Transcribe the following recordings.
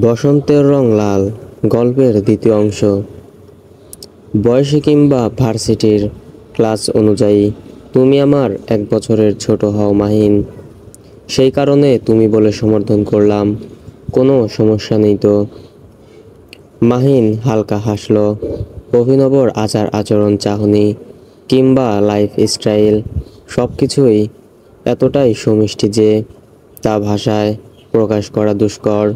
বসন্তের রং লাল গল্পের দ্বিতীয় অংশ। বয়সে কিংবা ভার্সিটির ক্লাস অনুযায়ী তুমি আমার 1 বছরের ছোট হও মাহিন। সেই কারণে তুমি বলে সমর্থন করলাম। কোনো সমস্যা নেই তো? মাহিন হালকা হাসল। অভিনবর আচার আচরণ, চাহনি কিংবা লাইফ স্টাইল সব কিছুই এতটাই সুমিষ্টি যে তা ভাষায় প্রকাশ করা দুষ্কর।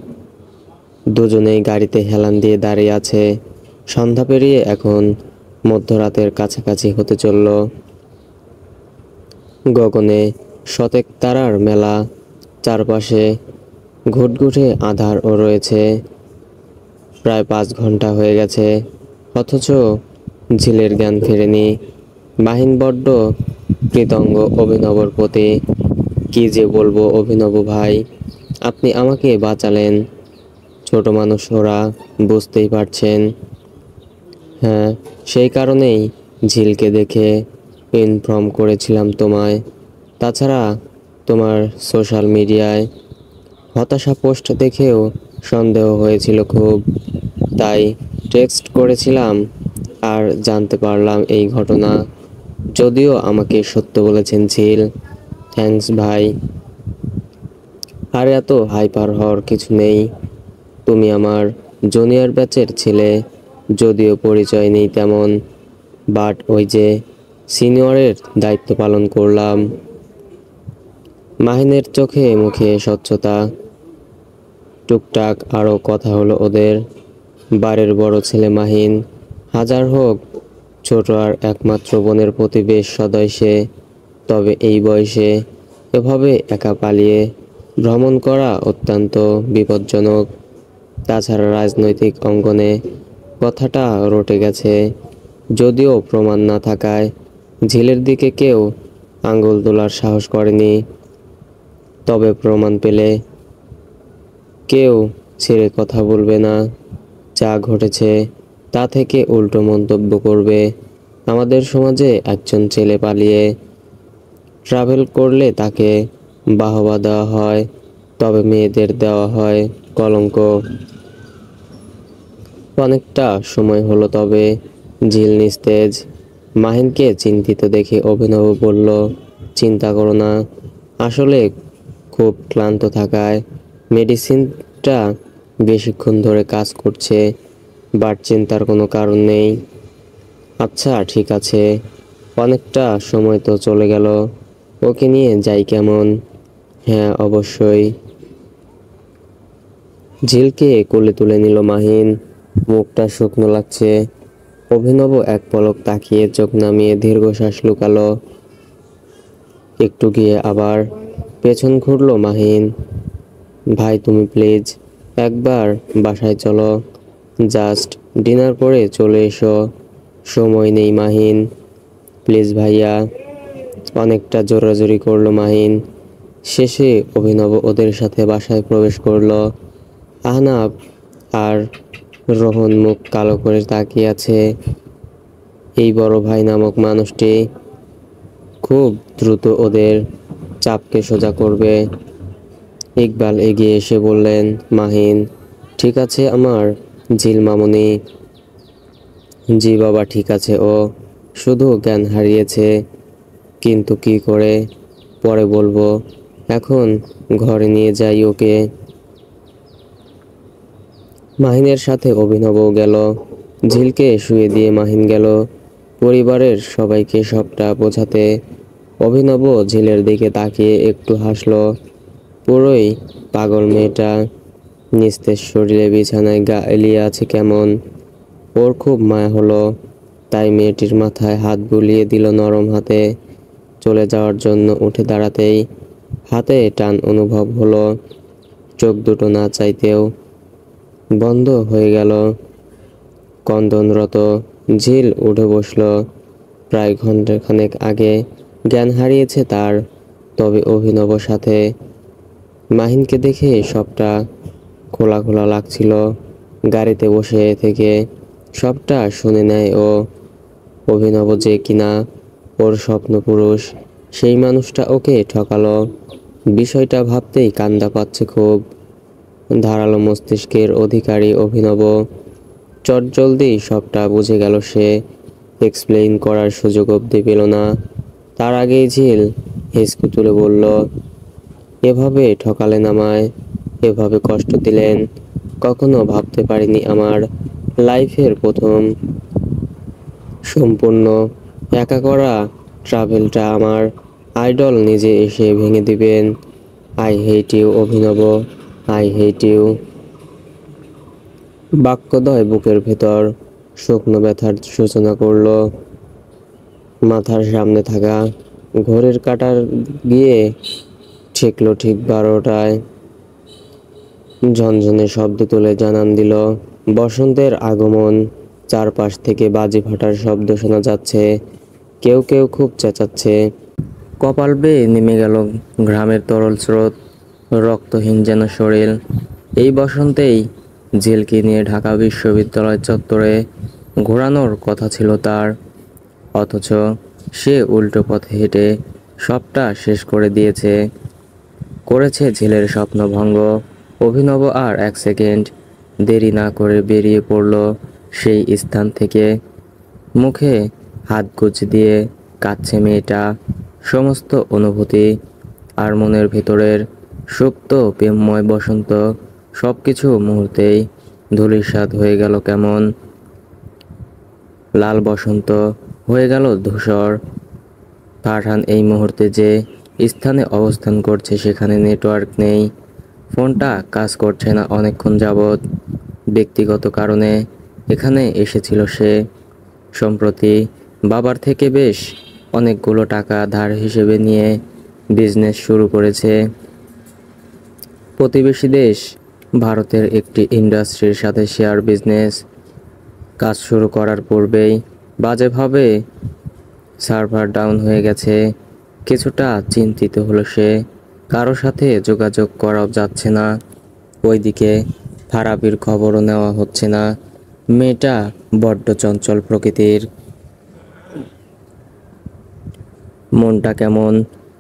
দুজনেই গাড়িতে হেলান দিয়ে দাঁড়িয়ে আছে। সন্ধ্যা পেরিয়ে এখন মধ্যরাতের কাছাকাছি হতে চলল। গগনে শতেক তারার মেলা, চারপাশে ঘুটঘুটে আঁধারও রয়েছে। প্রায় 5 ঘন্টা হয়ে গেছে, অথচ ঝিলের জ্ঞান ফেরেনি। মাহিন বড্ড কৃতজ্ঞ অভিনবর প্রতি। কি যে বলবো অভিনব ভাই, আপনি আমাকে বাঁচালেন। ছোট মানুষ ওরা, বুঝতেই পারছেন। হ্যাঁ, সেই কারণেই ঝিলকে দেখে ইনফর্ম করেছিলাম তোমায়। তাছাড়া তোমার সোশ্যাল মিডিয়ায় হতাশা পোস্ট দেখেও সন্দেহ হয়েছিল খুব, তাই টেক্সট করেছিলাম আর জানতে পারলাম এই ঘটনা। যদিও আমাকে সত্য বলেছেন ঝিল। থ্যাঙ্কস ভাই। আর এত হাইপার হওয়ার কিছু নেই। তুমি আমার জুনিয়র ব্যাচের ছেলে, যদিও পরিচয় নেই তেমন, বাট ওই যে সিনিয়রের দায়িত্ব পালন করলাম। মাহিনের চোখে মুখে স্বচ্ছতা। টুকটাক আরও কথা হলো ওদের। বাড়ির বড় ছেলে মাহিন, হাজার হোক ছোট আর একমাত্র বোনের প্রতি বেশ সদয় সে। তবে এই বয়সে এভাবে একা পালিয়ে ভ্রমণ করা অত্যন্ত বিপজ্জনক। তাছাড়া রাজনৈতিক অঙ্গনে কথাটা রটে গেছে। যদিও প্রমাণ না থাকায় ঝিলের দিকে কেউ আঙ্গুল তোলার সাহস করেনি, তবে প্রমাণ পেলে কেউ ছেড়ে কথা বলবে না। যা ঘটেছে তা থেকে উল্টো মন্তব্য করবে। আমাদের সমাজে একজন ছেলে পালিয়ে ট্রাভেল করলে তাকে বাহবা দেওয়া হয়, তবে মেয়েদের দেওয়া হয় কলঙ্ক। অনেকটা সময় হলো তবে ঝিল নিস্তেজ। মাহিনকে চিন্তিত দেখে অভিনব বলল, চিন্তা করো না, আসলে খুব ক্লান্ত থাকায় মেডিসিনটা বেশিক্ষণ ধরে কাজ করছে, বাট চিন্তার কোনো কারণ নেই। আচ্ছা ঠিক আছে, অনেকটা সময় তো চলে গেল, ওকে নিয়ে যাই কেমন? হ্যাঁ অবশ্যই। ঝিলকে কোলে তুলে নিল মাহিন। মুখটা শুকনো লাগছে। অভিনব এক পলক তাকিয়ে চোখ নামিয়ে দীর্ঘশ্বাস লুকালো। একটু গিয়ে আবার পেছন ঘুরল মাহিন। ভাই তুমি প্লিজ একবার বাসায় চলো, জাস্ট ডিনার করে চলে এসো। সময় নেই মাহিন, প্লিজ ভাইয়া। অনেকটা জোরাজোরি করলো মাহিন। শেষে অভিনব ওদের সাথে বাসায় প্রবেশ করলো। আহনাব আর রোহন মুখ কালো করে তাকিয়ে আছে। এই বড় ভাই নামক মানুষটি খুব দ্রুত ওদের চাপকে সোজা করবে। ইকবাল এগিয়ে এসে বললেন, মাহিন ঠিক আছে আমার ঝিল মামুনি? জি বাবা ঠিক আছে, ও শুধু জ্ঞান হারিয়েছে। কিন্তু কি করে পরে বলবো, এখন ঘরে নিয়ে যাই ওকে। মাহিনের সাথে অভিনবও গেল। ঝিলকে শুয়ে দিয়ে মাহিন গেল পরিবারের সবাইকে সবটা বোঝাতে। অভিনব ঝিলের দিকে তাকিয়ে একটু হাসলো। পুরোই পাগল মেয়েটা, নিস্তেজ শরীরে বিছানায় গা এলিয়ে আছে কেমন। ওর খুব মায়া হলো, তাই মেয়েটির মাথায় হাত বুলিয়ে দিল নরম হাতে। চলে যাওয়ার জন্য উঠে দাঁড়াতেই হাতে টান অনুভব হলো। চোখ দুটো না চাইতেও বন্ধ হয়ে গেল। ক্রন্দনরত ঝিল উঠে বসল। প্রায় ঘন্টাখানেক আগে জ্ঞান হারিয়েছে তার, তবে অভিনব সাথে। মাহিনকে দেখে সবটা খোলা খোলা লাগছিল। গাড়িতে বসে থেকে সবটা শুনে নেয় ও। অভিনব যে কিনা ওর স্বপ্নপুরুষ, সেই মানুষটা ওকে ঠকালো। বিষয়টা ভাবতেই কান্না পাচ্ছে খুব। ধারালো মস্তিষ্কের অধিকারী অভিনব। চটজলদি সবটা বুঝে গেল সে। এক্সপ্লেইন করার সুযোগ অবধি পেল না। তার আগেই ঝিল হিসকে তুলে বলল, এভাবে ঠকালেন আমায়, এভাবে কষ্ট দিলেন। কখনো ভাবতে পারিনি আমার লাইফের প্রথম সম্পূর্ণ একা করা ট্রাভেলটা আমার আইডল নিজে এসে ভেঙে দিবেন। আই হেট ইউ অভিনব, আই হেট ইউ। বাক্যদ্বয় বুকের ভেতর শুকনো ব্যথার সূচনা করল। মাথার সামনে থাকা ঘড়ির কাঁটার গিয়ে ঠেকল ঠিক 12টায়। ঝনঝনে শব্দ তুলে জানান দিল বসন্তের আগমন। চারপাশ থেকে বাজি ফাটার শব্দ শোনা যাচ্ছে। কেউ কেউ খুব চেঁচাচ্ছে। কপাল বেয়ে নেমে গেল ঘামের তরল স্রোত। রক্তহীন যেন শরীর। এই বসন্তেই ঝিলকে নিয়ে ঢাকা বিশ্ববিদ্যালয় চত্বরে ঘোরানোর কথা ছিল তার। অথচ সে উল্টো পথে হেঁটে সবটা শেষ করে দিয়েছে। করেছে ঝিলের স্বপ্নভঙ্গ। অভিনব আর 1 সেকেন্ড দেরি না করে বেরিয়ে পড়ল সেই স্থান থেকে। মুখে হাত গুজে দিয়ে কাঁদছে মেয়েটা। সমস্ত অনুভূতি আর মনের ভেতরের সুপ্ত প্রেমময় বসন্ত সবকিছু মুহূর্তেই ধূলিসাৎ হয়ে গেল কেমন। লাল বসন্ত হয়ে গেল ধূসর। ফারহান এই মুহূর্তে যে স্থানে অবস্থান করছে সেখানে নেটওয়ার্ক নেই। ফোনটা কাজ করছে না অনেকক্ষণ যাবৎ। ব্যক্তিগত কারণে এখানে এসেছিল সে। সম্প্রতি বাবার থেকে বেশ অনেকগুলো টাকা ধার হিসেবে নিয়ে বিজনেস শুরু করেছে। প্রতিবেশী দেশ ভারতের একটি ইন্ডাস্ট্রির সাথে শেয়ার বিজনেস। কাজ শুরু করার পূর্বেই বাজেভাবে সার্ভার ডাউন হয়ে গেছে। কিছুটা চিন্তিত হলো সে। কারো সাথে যোগাযোগ করাও যাচ্ছে না। ওইদিকে ফারাবির খবরও নেওয়া হচ্ছে না। মেয়েটা বড্ড চঞ্চল প্রকৃতির। মনটা কেমন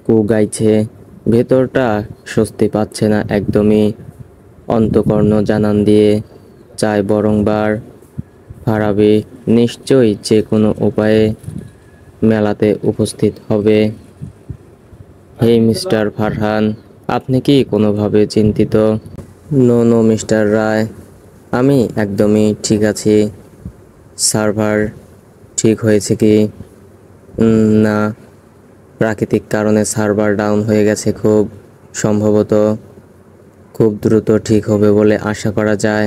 কু গাইছে। ভেতরটা স্বস্তি পাচ্ছে না একদমই। অন্তঃকর্ণ জানান দিয়ে চায় বরংবার ফারাবি নিশ্চয়ই যে কোনো উপায়ে মেলাতে উপস্থিত হবে। হে মিস্টার ফারহান, আপনি কি কোনোভাবে চিন্তিত? নো নো মিস্টার রায়, আমি একদমই ঠিক আছি। সার্ভার ঠিক হয়েছে কি? না, প্রাকৃতিক কারণে সার্ভার ডাউন হয়ে গেছে। খুব সম্ভবত খুব দ্রুত ঠিক হবে বলে আশা করা যায়।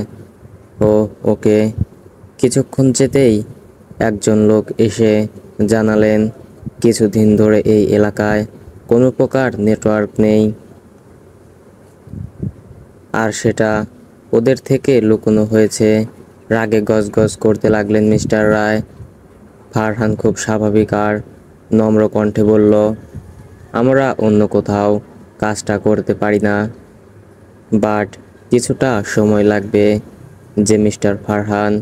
ওকে। কিছুক্ষণ যেতেই একজন লোক এসে জানালেন কিছুদিন ধরে এই এলাকায় কোনো প্রকার নেটওয়ার্ক নেই। আর সেটা ওদের থেকে লুকোনো হয়েছে। রাগে গজগজ করতে লাগলেন মিস্টার রায়। ফারহান খুব স্বাভাবিক আর নম্র কণ্ঠে বলল, আমরা অন্য কোথাও কাজটা করতে পারি না, বাট কিছুটা সময় লাগবে। যে মিস্টার ফারহান,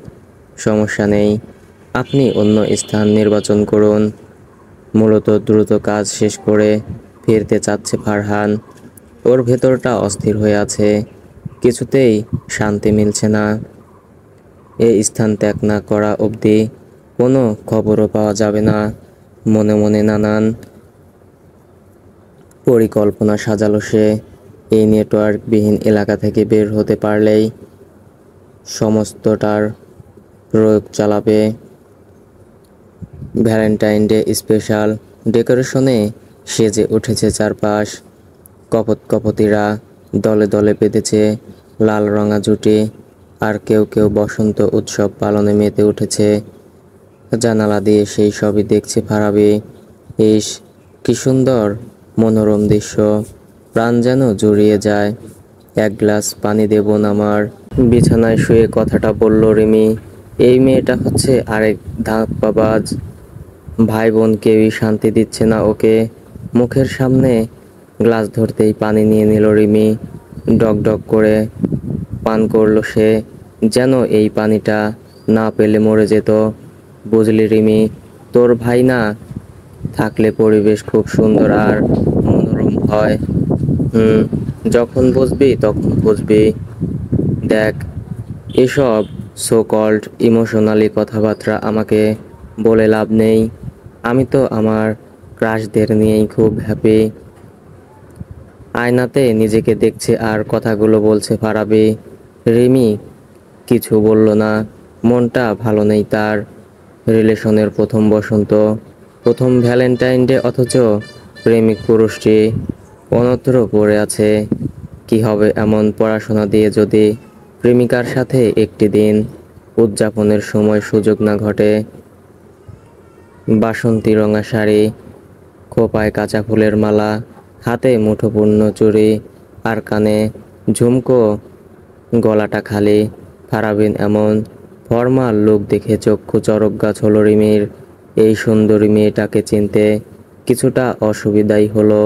সমস্যা নেই, আপনি অন্য স্থান নির্বাচন করুন। মূলত দ্রুত কাজ শেষ করে ফিরতে চাচ্ছে ফারহান। ওর ভেতরটা অস্থির হয়ে আছে। কিছুতেই শান্তি মিলছে না। এই স্থান ত্যাগ না করা অবধি কোনো খবরও পাওয়া যাবে না। মনে মনে নানান পরিকল্পনা সাজালো সে। এই নেটওয়ার্কবিহীন এলাকা থেকে বের হতে পারলেই সমস্তটার প্রয়োগ চালাবে। ভ্যালেন্টাইন ডে স্পেশাল ডেকোরেশনে সেজে উঠেছে চারপাশ। কপোতিরা দলে দলে বেঁধেছে লাল রঙা জুটি। আর কেউ কেউ বসন্ত উৎসব পালনে মেতে উঠেছে। জানালা দিয়ে সেই সবই দেখছে ফারাবি। ইস, কি সুন্দর মনোরম দৃশ্য। প্রাণ যেন জুড়িয়ে যায়। এক গ্লাস পানি দেবন আমার? বিছানায় শুয়ে কথাটা বলল রিমি। এই মেয়েটা হচ্ছে আরেক ধাপ্পাবাজ। ভাই বোন কেউই শান্তি দিচ্ছে না ওকে। মুখের সামনে গ্লাস ধরতেই পানি নিয়ে নিল রিমি। ডক ডক করে পান করলো সে, যেন এই পানিটা না পেলে মরে যেত। বুঝলি রিমি, তোর ভাই না থাকলে পরিবেশ খুব সুন্দর আর মনোরম হয়। যখন বুঝবি তখন বুঝবি। দেখ, এসব সো কল্ড ইমোশনালি কথাবার্তা আমাকে বলে লাভ নেই। আমি তো আমার ক্রাশদের নিয়েই খুব হ্যাপি। আয়নাতে নিজেকে দেখছে আর কথাগুলো বলছে ফারাবি। রিমি কিছু বলল না, মনটা ভালো নেই তার। রিলেশনের প্রথম বসন্ত, প্রথম ভ্যালেন্টাইন ডে, অথচ প্রেমিক পুরুষটি অন্যত্র পড়ে আছে। কি হবে এমন পড়াশোনা দিয়ে যদি প্রেমিকার সাথে একটি দিন উদযাপনের সময় সুযোগ না ঘটে। বাসন্তী রঙা শাড়ি, খোপায় কাঁচা ফুলের মালা, হাতে মুঠোপূর্ণ চুড়ি আর কানে ঝুমকো, গলাটা খালি। ফারাবিন এমন ফর্মাল লুক দেখে চক্ষু চড়ক গাছ হলো রিমির। এই সুন্দরী মেয়েটাকে চিনতে কিছুটা অসুবিধাই হলো।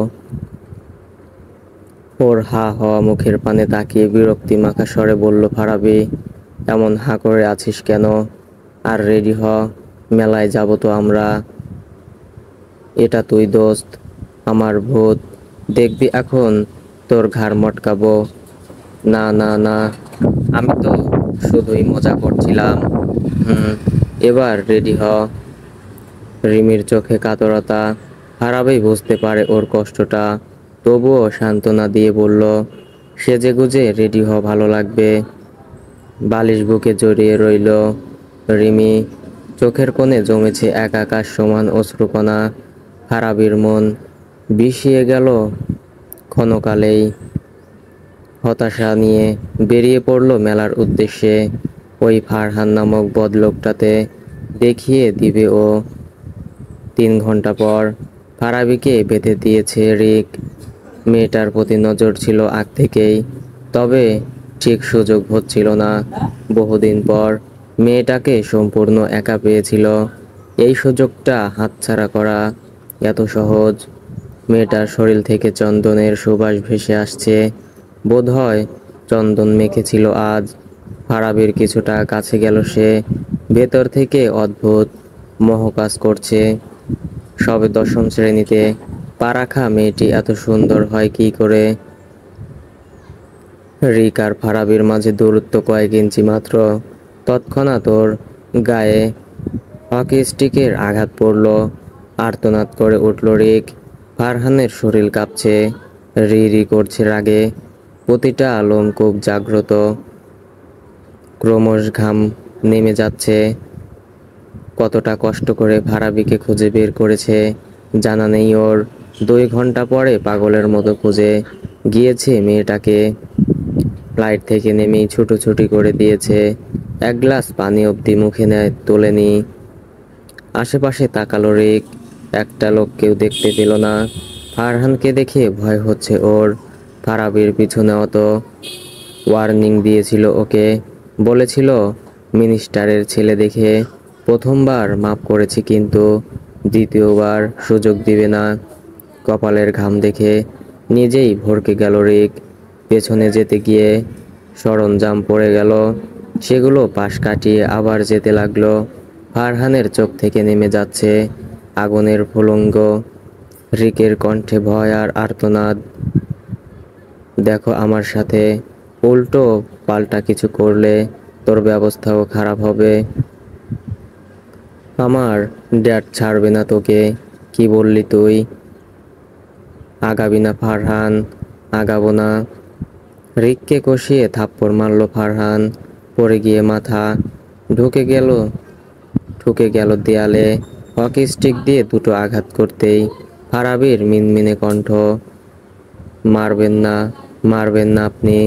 ওর হা হওয়া মুখের পানে তাকিয়ে বিরক্তি মাখা স্বরে বলল ফারাবি, এমন হা করে আছিস কেন? আর রেডি হ, মেলায় যাব তো আমরা। এটা তুই দোস্ত, আমার ভূত, দেখবি এখন তোর ঘাড় মটকাবো। না না না, আমি তো শুধুই মজা করছিলাম। এবার রেডি হ। রিমির চোখে কাতরতা। ফারাবি বুঝতে পারে ওর কষ্টটা, তবুও সান্ত্বনা দিয়ে বলল, সেজেগুজে রেডি হ, ভালো লাগবে। বালিশ বুকে জড়িয়ে রইল রিমি। চোখের কোণে জমেছে এক আকাশ সমান অশ্রুকণা। ফারাবির মন বিষিয়ে গেল ক্ষণকালেই। হতাশা নিয়ে বেরিয়ে পড়ল মেলার উদ্দেশ্যে। ওই ফারহান নামক বদলোকটাতে দেখিয়ে দিবে ও। 3 ঘন্টা পর ফারাবিকে বেঁধে দিয়েছে রিক। মেয়েটার প্রতি নজর ছিল আগ থেকেই, তবে ঠিক সুযোগ হচ্ছিল না। বহুদিন পর মেয়েটাকে সম্পূর্ণ একা পেয়েছিল। এই সুযোগটা হাতছাড়া করা এত সহজ? মেয়েটার শরীর থেকে চন্দনের সুবাস ভেসে আসছে। বোধহয় চন্দন মেখেছিল আজ। ফারাবির কিছুটা কাছে গেল সে। ভেতর থেকে অদ্ভুত মোহ কাজ করছে। সবে 10ম শ্রেণীতে পা রাখা মেয়েটি এত সুন্দর হয় কি করে? রিক আর ফারাবির মাঝে দূরত্ব কয়েক ইঞ্চি মাত্র। তৎক্ষণাৎ ওর গায়ে হকি স্টিকের আঘাত পড়ল। আর্তনাদ করে উঠল রিক। ফারহানের শরীর কাঁপছে, রি রি করছে রাগে। প্রতিটা লোমকূপ জাগ্রত। ক্রমশ ঘাম নেমে যাচ্ছে। কতটা কষ্ট করে ফারাবিকে খুঁজে বের করেছে জানা নেই ওর। 2 ঘন্টা পরে পাগলের মতো খুঁজে গিয়েছে মেয়েটাকে। ফ্লাইট থেকে নেমেই ছুটোছুটি করে দিয়েছে। 1 গ্লাস পানি অবধি মুখে তোলেনি। আশেপাশে তাকালো রিক, একটা লোককেও দেখতে পেল না। ফারহানকে দেখে ভয় হচ্ছে ওর। ফারাবির পিছনে অত ওয়ার্নিং দিয়েছিল ওকে, বলেছিল মিনিস্টারের ছেলে দেখে। প্রথমবার মাফ করেছি, কিন্তু দ্বিতীয়বার সুযোগ দিবে না। কপালের ঘাম দেখে নিজেই ভরকে গেল রিক। পেছনে যেতে গিয়ে সরঞ্জাম পড়ে গেল, সেগুলো পাশ কাটিয়ে আবার যেতে লাগলো। ফারহানের চোখ থেকে নেমে যাচ্ছে আগুনের ফুলঙ্গ। রিকের কণ্ঠে ভয় আর আর্তনাদ। দেখো আমার সাথে উল্টো পাল্টা কিছু করলে তোর ব্যবস্থাও খারাপ হবে। আমার ড্যাড ছাড়বে না তোকে। কি বললি তুই? আগাবি না ফারহান? আগাবো না। রিককে কষিয়ে থাপ্পড় মারল ফারহান। পড়ে গিয়ে মাথা ঢুকে গেল দেয়ালে। হকি স্টিক দিয়ে দুটো আঘাত করতেই ফারাবির মিনমিনে কণ্ঠ, মারবেন না, মারবেন না আপনি।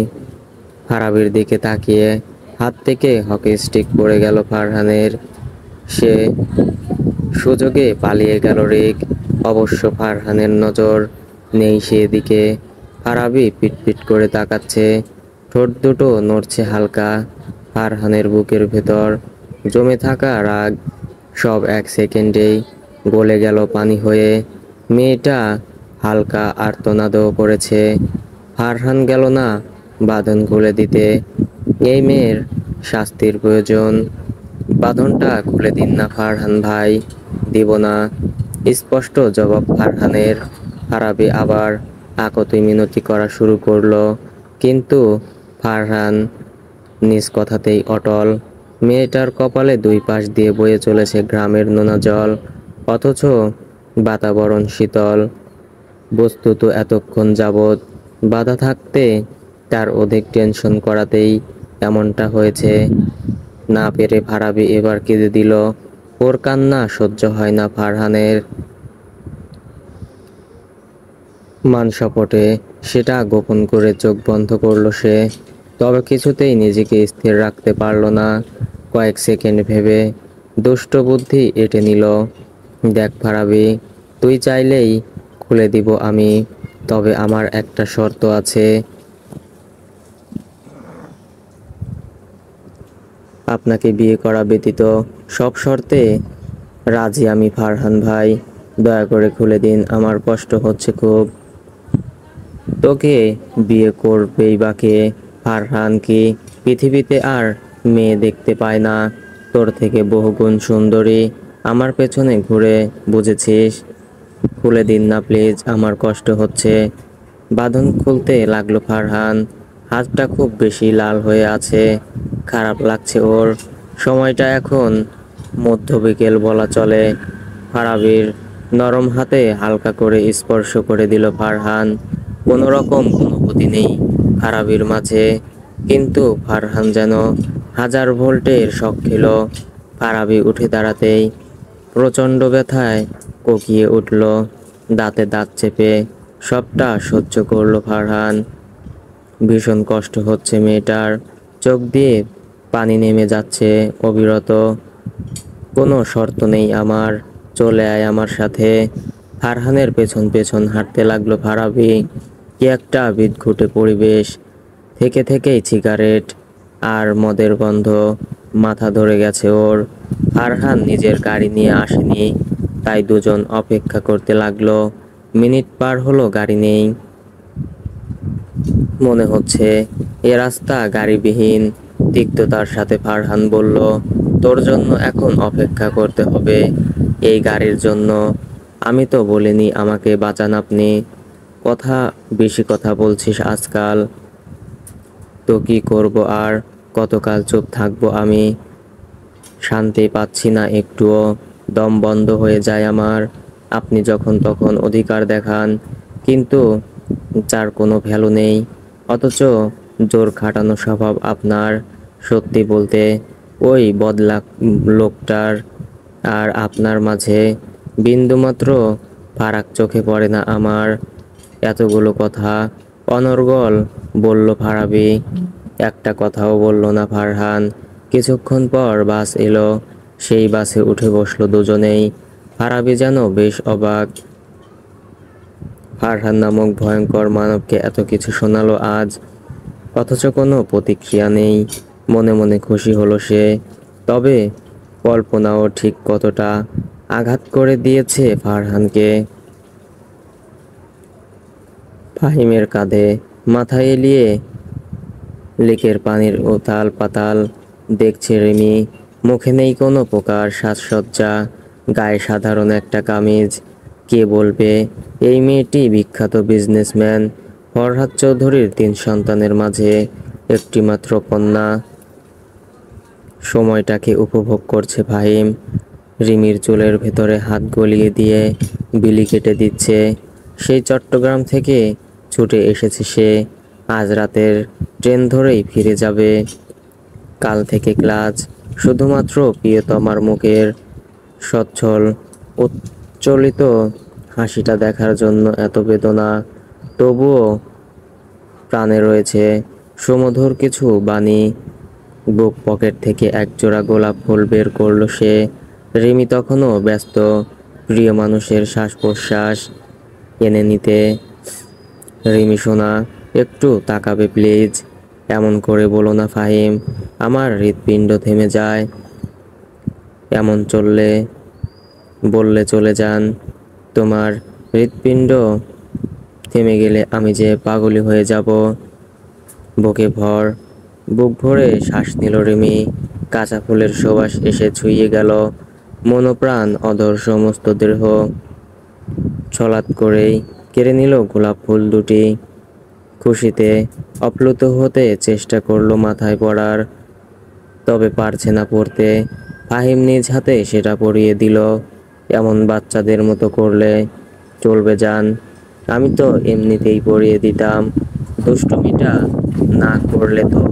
ফারাবির দিকে তাকিয়ে হাত থেকে হকি স্টিক পড়ে গেল ফারহানের। সে সুযোগে পালিয়ে গেল রিক। অবশ্য ফারহানের নজর নেই সেদিকে। ফারাবি পিটপিট করে তাকাচ্ছে, ঠোঁট দুটো নড়ছে হালকা। ফারহানের বুকের ভেতর জমে থাকা রাগ সব 1 সেকেন্ডেই গলে গেল পানি হয়ে। মেয়েটা হালকা আর্তনাদও করেছে। ফারহান গেল না বাঁধন খুলে দিতে। এই মেয়ের শাস্তির প্রয়োজন। বাঁধনটা খুলে দিন না ফারহান ভাই। দিব না, স্পষ্ট জবাব ফারহানের। ফারাবি আবার আকুতি মিনতি করা শুরু করলো, কিন্তু ফারহান নিজ কথাতেই অটল। মেয়েটার কপালে দুই পাশ দিয়ে বয়ে চলেছে গ্রামের নোনা জল, অথচ বাতাবরণ শীতল। বস্তুত এতক্ষণ যাবৎ বাধা থাকতে তার অধিক টেনশন করাতেই এমনটা হয়েছে। না পেরে ফারাবি এবার কেঁদে দিল। ওর কান্না সহ্য হয় না ফারহানের। মানসপটে সেটা গোপন করে চোখ বন্ধ করল সে। তবে কিছুতেই নিজেকে স্থির রাখতে পারল না। কয়েক সেকেন্ড ভেবে দুষ্ট বুদ্ধি এঁটে নিল। দেখ ফারাবি, তুই চাইলেই খুলে দিব আমি, তবে আমার একটা শর্ত আছে। আপনাকে বিয়ে করা ব্যতীত সব শর্তে রাজি আমি ফারহান ভাই। দয়া করে খুলে দিন, আমার কষ্ট হচ্ছে খুব। তোকে বিয়ে করবেই বা কে? ফারহান কি পৃথিবীতে আর মেয়ে দেখতে পায় না তোর থেকে বহুগুণ সুন্দরী? আমার পেছনে ঘুরে, বুঝেছিস? খুলে দিন না প্লিজ, আমার কষ্ট হচ্ছে। বাঁধন খুলতে লাগলো ফারহান। হাতটা খুব বেশি লাল হয়ে আছে, খারাপ লাগছে ওর। সময়টা এখন মধ্যবিকেল বলা চলে। ফারাবির নরম হাতে হালকা করে স্পর্শ করে দিল ফারহান। কোনো রকম অনুভূতি নেই ফারাবির মাঝে, কিন্তু ফারহান যেন হাজার ভোল্টের শক খেল। ফারাবি উঠে দাঁড়াতেই প্রচণ্ড ব্যথায় কোকিয়ে উঠল। দাঁতে দাঁত চেপে সবটা সহ্য করলো ফারহান। ভীষণ কষ্ট হচ্ছে মেয়েটার, চোখ দিয়ে পানি নেমে যাচ্ছে অবিরত। কোনো শর্ত নেই আমার, চলে আয় আমার সাথে। ফারহানের পেছন পেছন হাঁটতে লাগলো ফারাবি। কি একটা বিদঘুটে পরিবেশ, থেকে থেকেই সিগারেট আর মদের গন্ধ মাথা ধরে গেছে ওর। ফারহান নিজের গাড়ি নিয়ে আসেনি, তাই দুজন অপেক্ষা করতে লাগলো। মিনিট পার হলো, গাড়ি নেই। মনে হচ্ছে এ রাস্তা গাড়িবিহীন। তিক্ততার সাথে ফারহান বলল, তোর জন্য এখন অপেক্ষা করতে হবে, এই গাড়ির জন্য। আমি তো বলিনি আমাকে বাঁচান আপনি। বেশি কথা বলছিস আজকাল। তো কি করব আর, কতকাল চুপ থাকবো আমি? শান্তি পাচ্ছি না একটুও, দম বন্ধ হয়ে যায় আমার। আপনি যখন তখন অধিকার দেখান, কিন্তু যার কোনো ভ্যালু নেই, অথচ জোর খাটানো স্বভাব আপনার। সত্যি বলতে ওই বদলা লোকটার আর আপনার মাঝে বিন্দুমাত্র ফারাক চোখে পড়ে না আমার। এতগুলো কথা অনর্গল বলল ফারাবি, একটা কথাও বলল না ফারহান। কিছুক্ষণ পর বাস এলো, সেই বাসে উঠে বসলো দুজনেই। ফারাবি যেন বেশ অবাক। ফারহান নামক ভয়ঙ্কর মানবকে এত কিছু শোনালো আজ, অথচ কোনো প্রতিক্রিয়া নেই। মনে মনে খুশি হলো সে, তবে কল্পনাও ঠিক কতটা আঘাত করে দিয়েছে ফারহানকে। ফাহিমের কাঁধে মাথা এলিয়ে লেকের পানির উথাল পাতাল দেখছে রিমি। মুখে নেই কোনো প্রকার সাজসজ্জা, গায়ে সাধারণ একটা কামিজ। কে বলবে এই মেয়েটি বিখ্যাত বিজনেসম্যান ফরহাদ চৌধুরীর 3 সন্তানের মাঝে একটিমাত্র কন্যা। সময়টাকে উপভোগ করছে ফাহিম। রিমির চুলের ভেতরে হাত গলিয়ে দিয়ে বিলি কেটে দিচ্ছে। সেই চট্টগ্রাম থেকে ছুটে এসেছে সে, আজ রাতের ট্রেন ধরেই ফিরে যাবে। কাল থেকে ক্লাস। শুধুমাত্র প্রিয়তমার মুখের সচ্ছল উচ্চলিত হাসিটা দেখার জন্য এত বেদনা। তবুও প্রাণে রয়েছে সুমধুর কিছু বাণী। বুক পকেট থেকে একজোড়া গোলাপ ফুল বের করলো সে। রিমি তখনও ব্যস্ত প্রিয় মানুষের শ্বাস প্রশ্বাস এনে নিতে। রিমি সোনা, একটু তাকাবে প্লিজ? এমন করে বলো না ফাহিম, আমার হৃৎপিণ্ড থেমে যায়। এমন বললে চলে যান। তোমার হৃৎপিণ্ড থেমে গেলে আমি যে পাগলি হয়ে যাব। বুক ভরে শ্বাস নিল রিমি। কাঁচা ফুলের সুবাস এসে ছুঁয়ে গেল মনোপ্রাণ অধর সমস্ত দেহ। ছলাৎ করেই কেড়ে নিল গোলাপ ফুল দুটি। খুশিতে আপ্লুত হতে চেষ্টা করলো মাথায় পড়ার, তবে পারছে না পড়তে। ফাহিম নিজ হাতে সেটা পরিয়ে দিল। এমন বাচ্চাদের মতো করলে চলবে জান? আমি তো এমনিতেই পরিয়ে দিতাম, দুষ্টুমিটা না করলে তো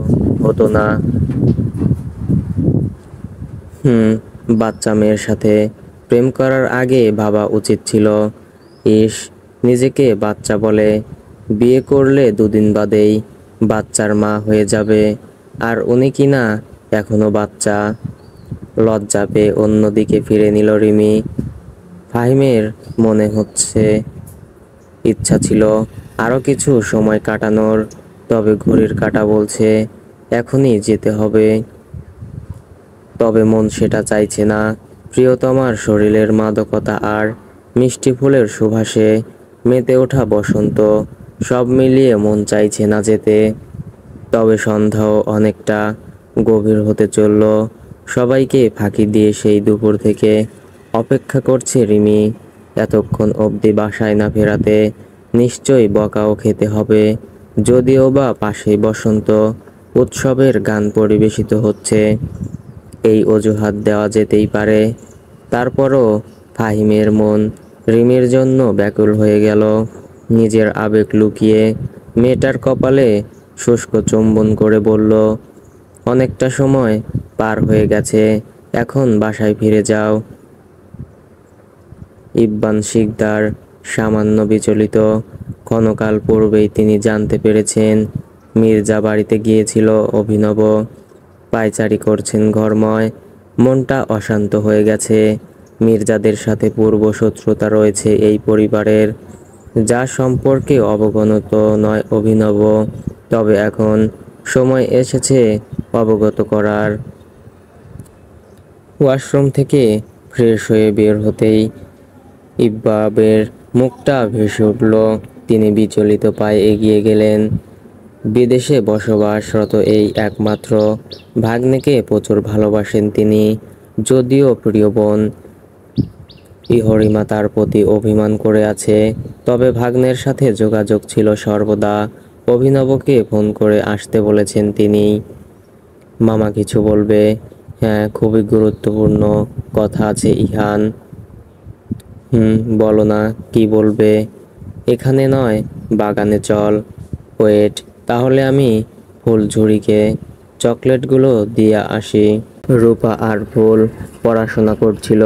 হতো না। বাচ্চা মেয়ের সাথে প্রেম করার আগে ভাবা উচিত ছিল। ইস, নিজেকে বাচ্চা বলে, বিয়ে করলে দুদিন বাদেই বাচ্চার মা হয়ে যাবে, আর উনি কিনা এখনো বাচ্চা। লজ্জা পেয়ে অন্যদিকে ফিরে নিল রিমি। ফাহিমের মনে হচ্ছে ইচ্ছা ছিল আরো কিছু সময় কাটানোর, তবে ঘড়ির কাঁটা বলছে এখনই যেতে হবে। তবে মন সেটা চাইছে না। প্রিয়তমার শরীরের মাদকতা আর মিষ্টি ফুলের সুবাসে মেতে ওঠা বসন্ত, সব মিলিয়ে মন চাইছে না যেতে। তবে সন্ধ্যাও অনেকটা গভীর হতে চলল। সবাইকে ফাঁকি দিয়ে সেই দুপুর থেকে অপেক্ষা করছে রিমি। এতক্ষণ অবধি বাসায় না ফেরাতে নিশ্চয়ই বকাও খেতে হবে। যদিও বা পাশেই বসন্ত উৎসবের গান পরিবেশিত হচ্ছে, এই অজুহাত দেওয়া যেতেই পারে। তারপরও ফাহিমের মন রিমির জন্য ব্যাকুল হয়ে গেল। নিজের আবেগ লুকিয়ে মেয়েটার কপালে শুষ্ক চুম্বন করে বলল, অনেকটা সময় পার হয়ে গেছে, এখন বাসায় ফিরে যাও। ইব্বান শিকদার সামান্য বিচলিত। ক্ষণকাল পূর্বেই তিনি জানতে পেরেছেন মির্জা বাড়িতে গিয়েছিল অভিনব। পায়চারি করছেন ঘরময়। মনটা অশান্ত হয়ে গেছে। মির্জাদের সাথে পূর্ব শত্রুতা রয়েছে এই পরিবারের, যা সম্পর্কে অবগত নয় অভিনব। তবে এখন সময় এসেছে অবগত করার। ওয়াশরুম থেকে ফ্রেশ হয়ে বের হতেই ইব্বাবের মুখটা ভেসে উঠল। তিনি বিচলিত পায়ে এগিয়ে গেলেন। বিদেশে বসবাসরত এই একমাত্র ভাগ্নেকে প্রচুর ভালোবাসেন তিনি। যদিও প্রিয় বোন ইহরিমা তার প্রতি অভিমান করে আছে, তবে ভাগ্নের সাথে যোগাযোগ ছিল সর্বদা। অভিনবকে ফোন করে আসতে বলেছেন তিনি। মামা কিছু বলবে? হ্যাঁ, খুবই গুরুত্বপূর্ণ কথা আছে ইহান। বলো না, কি বলবে? এখানে নয়, বাগানে চল। ওয়েট, তাহলে আমি ফুলঝুরিকে চকলেটগুলো দিয়ে আসি। রূপা আর ফুল পড়াশোনা করছিল।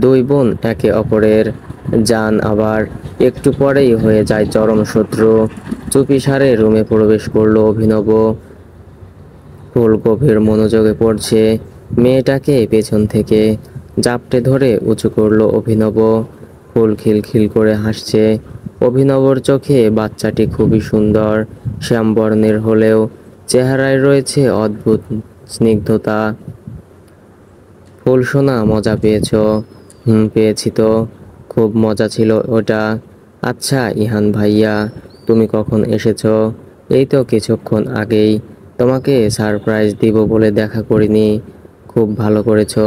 দুই বোন একে অপরের জান, আবার একটু পরেই হয়ে যায় চরম শত্রু। চুপিসারে রুমে প্রবেশ করলো অভিনব। ফুল গভীর মনোযোগে পড়ছে। মেয়েটাকে পেছন থেকে জাপটে ধরে উঁচু করলো অভিনব। ফুল খিলখিল করে হাসছে। অভিনবর চোখে বাচ্চাটি খুবই সুন্দর, শ্যামবর্ণের হলেও চেহারায় রয়েছে অদ্ভুত স্নিগ্ধতা। ফুল সোনা, মজা পেয়েছো? পেয়েছি তো, খুব মজা ছিল ওটা। আচ্ছা ইহান ভাইয়া, তুমি কখন এসেছো? এই তো কিছুক্ষণ আগেই। তোমাকে সারপ্রাইজ দিব বলে দেখা করিনি। খুব ভালো করেছো।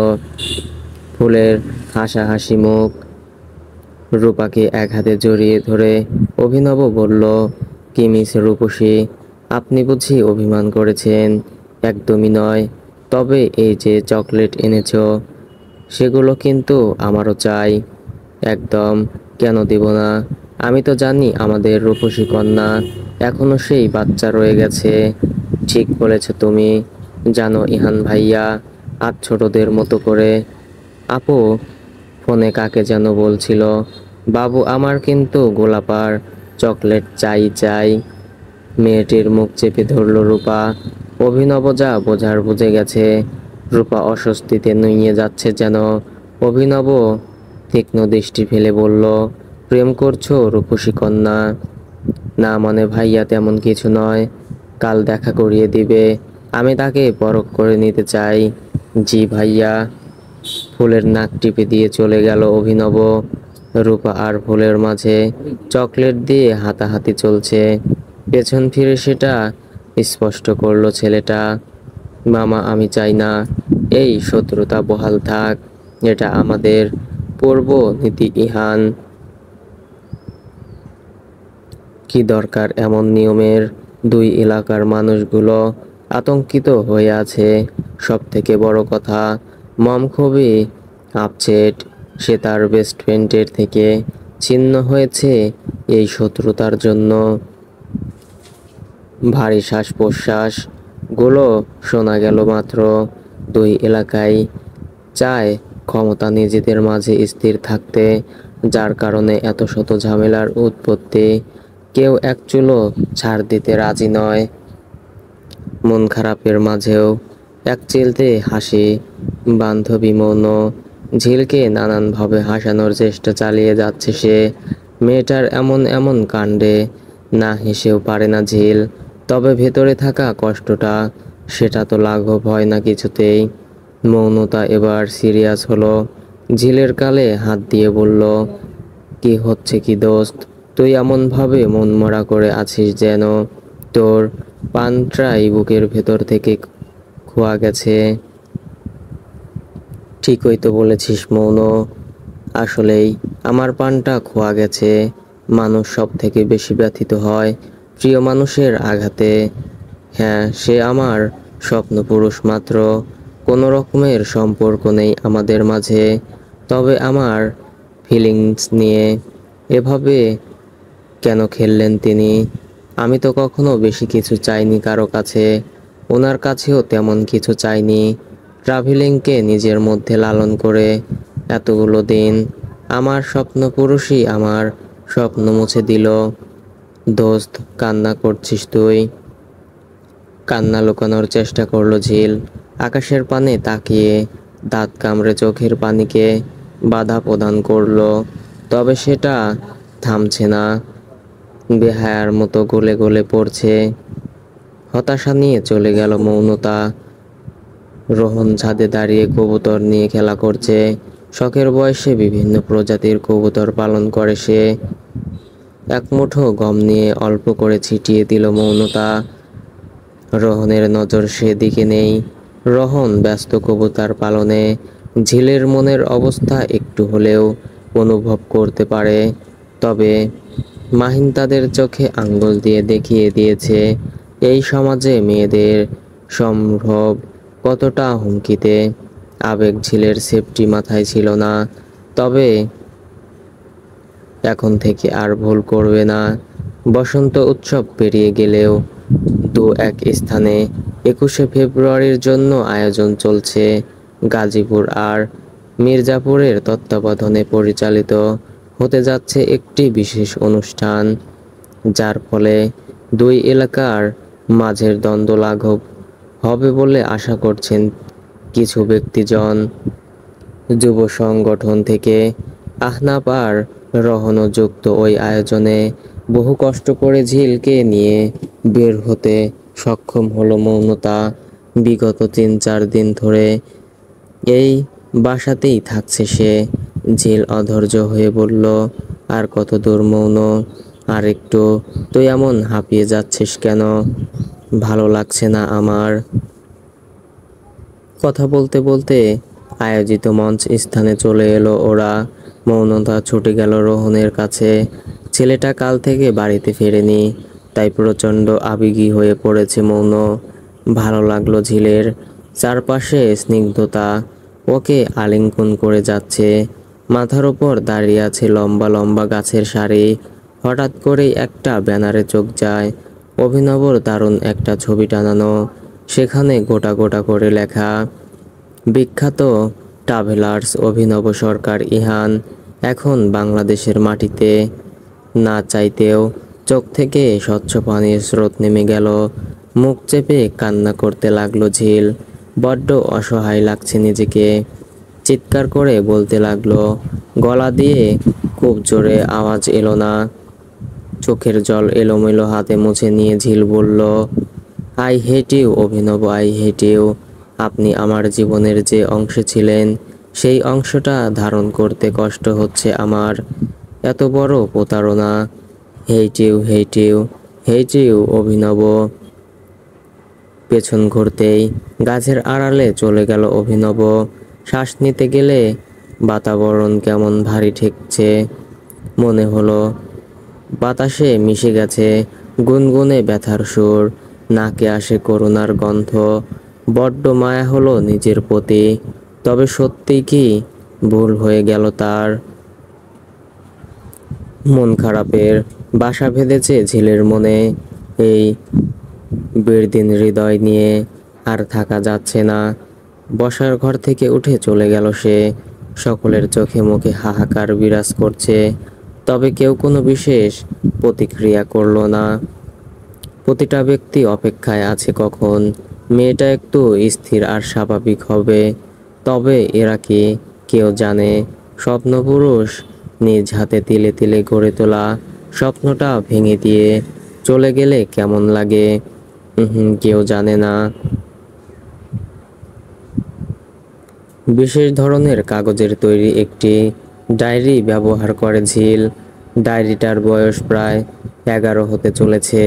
ফুলের হাসাহাসি মুখ। রূপাকে এক হাতে জড়িয়ে ধরে অভিনব বলল, কি মিস রূপসী, আপনি বুঝি অভিমান করেছেন? একদমই নয়, তবে এই যে চকলেট এনেছো, সেগুলো কিন্তু আমারও চাই। একদম, কেন দিব না? আমি তো জানি আমাদের রূপসী কন্যা এখনো সেই বাচ্চা রয়ে গেছে। ঠিক বলেছ তুমি। জানো ইহান ভাইয়া, আজ ছোটদের মতো করে। আপু ফোনে কাকে যেন বলছিল, বাবু আমার কিন্তু গোলাপার চকলেট চাই চাই। মেয়েটির মুখ চেপে ধরল রূপা। অভিনব যা বোঝার বুঝে গেছে। রূপা অস্বস্তিতে নুইয়ে যাচ্ছে যেন। অভিনব তীক্ষ্ণ দৃষ্টি ফেলে বলল, প্রেম করছো রূপসী কন্যা? না মানে ভাইয়া, তেমন কিছু নয়। কাল দেখা করিয়ে দিবে, আমি তাকে পরখ করে নিতে চাই। জি ভাইয়া। ফুলের নাক টিপে দিয়ে চলে গেল অভিনব। রূপা আর ফুলের মাঝে চকলেট দিয়ে হাতাহাতি চলছে। পেছন ফিরে সেটা স্পষ্ট করলো ছেলেটা। মামা, আমি চাই না এই শত্রুতা বহাল থাক। এটা আমাদের পূর্ব নীতি ইহান। কি দরকার এমন নিয়মের? দুই এলাকার মানুষগুলো আতঙ্কিত হয়ে আছে। সব থেকে বড় কথা, মম খুবই আপসেট। সে তার বেস্ট ফ্রেন্ডের থেকে ছিন্ন হয়েছে এই শত্রুতার জন্য। ভারী শ্বাস প্রশ্বাস গুলো শোনা গেল মাত্র। দুই এলাকায় চায় ক্ষমতা নিজেদের মাঝে স্থির থাকতে, যার কারণে এত শত ঝামেলার উৎপত্তি। কেউ এক চুলো ছাড় দিতে রাজি নয়। মন খারাপের মাঝেও এক চিলতে হাসি। বান্ধবী মৌন। ঝিলকে নানানভাবে হাসানোর চেষ্টা চালিয়ে যাচ্ছে সে। মেয়েটার এমন এমন কাণ্ডে না হেসেও পারে না ঝিল। তবে ভেতরে থাকা কষ্টটা, সেটা তো লাঘব হয় না কিছুতেই। মৌনতা এবার সিরিয়াস হলো। ঝিলের গালে হাত দিয়ে বলল, কি হচ্ছে কি দোস্ত? তুই এমনভাবে মনমরা করে আছিস যেন তোর পানটাই বুকের ভেতর থেকে খোয়া গেছে। ঠিকই তো বলেছিস মৌন। আসলেই আমার পানটা খোয়া গেছে। মানুষ সব থেকে বেশি ব্যথিত হয় প্রিয় মানুষের আঘাতে। হ্যাঁ, সে আমার স্বপ্ন পুরুষ মাত্র। কোনো রকমের সম্পর্ক নেই আমাদের মাঝে। তবে আমার ফিলিংস নিয়ে এভাবে কেন খেললেন তিনি? আমি তো কখনো বেশি কিছু চাইনি কারো কাছে। ওনার কাছেও তেমন কিছু চাইনি। ট্রাভেলিংকে নিজের মধ্যে লালন করে এতগুলো দিন আমার স্বপ্ন পুরুষই আমার স্বপ্ন মুছে দিল। দোস্ত, কান্না করছিস তুই? কান্না লুকানোর চেষ্টা করলো ঝিল। আকাশের পানে তাকিয়ে দাঁত কামড়ে চোখের পানিকে বাধা প্রদান করলো। তবে সেটা থামছে না, বেহায়ার মতো গলে গলে পড়ছে। হতাশা নিয়ে চলে গেল মৌনতা। রোহন ছাদে দাঁড়িয়ে কবুতর নিয়ে খেলা করছে। শখের বয়সে বিভিন্ন প্রজাতির কবুতর পালন করে সে। এক মুঠো গম নিয়ে অল্প করে ছিটিয়ে দিল মৌনতা। রোহনের নজর সেদিকে নেই। রোহন ব্যস্ত কবুতর পালনে। ঝিলের মনের অবস্থা একটু হলেও অনুভব করতে পারে। তবে মাহিন তাদের চোখে আঙ্গুল দিয়ে দেখিয়ে দিয়েছে এই সমাজে মেয়েদের সম্ভব কতটা হুমকিতে। আবেগ ঝিলের সেফটি মাথায় ছিল না। তবে এখন থেকে আর ভুল করবে না। বসন্ত উৎসব পেরিয়ে গেলেও দু এক স্থানে 21শে ফেব্রুয়ারির জন্য আয়োজন চলছে। গাজীপুর আর মির্জাপুরের তত্ত্বাবধানে পরিচালিত হতে যাচ্ছে একটি বিশেষ অনুষ্ঠান, যার ফলে দুই এলাকার মাঝের দ্বন্দ্ব লাঘব হবে বলে আশা করছেন কিছু ব্যক্তিজন। যুব সংগঠন থেকে আহনাফ আর রহনও যুক্ত ওই আয়োজনে। বহু কষ্ট করে ঝিলকে নিয়ে বের হতে সক্ষম হলো মৌনতা। বিগত 3-4 দিন ধরে এই বাসাতেই থাকছে সে। ঝিল অধৈর্য হয়ে বলল, আর কত দূর মৌন? আর একটু। তুই এমন হাঁপিয়ে যাচ্ছিস কেন? ভালো লাগছে না আমার। কথা বলতে বলতে আয়োজিত মঞ্চ স্থানে চলে এলো ওরা। মৌনতা ছুটে গেল রোহনের কাছে। ছেলেটা কাল থেকে বাড়িতে ফেরেনি, তাই প্রচণ্ড আবেগী হয়ে পড়েছে মৌন। ভালো লাগলো ঝিলের। চারপাশে স্নিগ্ধতা ওকে আলিঙ্গন করে যাচ্ছে। মাথার উপর দাঁড়িয়ে আছে লম্বা লম্বা গাছের সারি। হঠাৎ করেই একটা ব্যানারে চোখ যায়। অভিনবর দারুণ একটা ছবি টানানো। সেখানে গোটা গোটা করে লেখা, বিখ্যাত ট্রাভেলার্স অভিনব সরকার ইহান এখন বাংলাদেশের মাটিতে। না চাইতেও চোখ থেকে স্বচ্ছ পানির স্রোত নেমে গেল। মুখ চেপে কান্না করতে লাগলো ঝিল। বড্ড অসহায় লাগছে নিজেকে। চিৎকার করে বলতে লাগলো। গলা দিয়ে খুব জোরে আওয়াজ এলো না। চোখের জল এলোমেলো হাতে মুছে নিয়ে ঝিল বলল, আই হেট ইউ অভিনব, আই হেট ইউ। আপনি আমার জীবনের যে অংশে ছিলেন, সেই অংশটা ধারণ করতে কষ্ট হচ্ছে আমার। এত বড় প্রতারণা। Hate you, hate you, hate you Abhinav. পেছন ঘুরতেই গাছের আড়ালে চলে গেল অভিনব। শ্বাস নিতে গেলে বাতাবরণ কেমন ভারী ঠেকছে। মনে হলো বাতাসে মিশে গেছে গুনগুনে ব্যথার সুর, নাকে আসে করুণার গন্ধ। বড্ড মায়া হলো নিজের প্রতি, তবে সত্যি কি ভুল হয়ে গেল তার? মন খারাপের বাসা বেঁধেছে ঝিলের মনে, এই বেড়দিন হৃদয় নিয়ে আর থাকা যাচ্ছে না। বসার ঘর থেকে উঠে চলে গেল সে। সকলের চোখে মুখে হাহাকার বিরাজ করছে, তবে কেউ কোনো বিশেষ প্রতিক্রিয়া করলো না। প্রতিটা ব্যক্তি অপেক্ষায় আছে কখন মেয়েটা একটু স্থির আর স্বাভাবিক হবে। তবে এরা কি কেউ জানে স্বপ্নপুরুষ নিজ হাতে তিলে তিলে গড়ে তোলা স্বপ্নটা ভেঙে দিয়ে চলে গেলে কেমন লাগে? কেউ জানে না। বিশেষ ধরনের কাগজের তৈরি একটি ডায়েরি ব্যবহার করে ঝিল। ডায়েরিটার বয়স প্রায় 11 হতে চলেছে।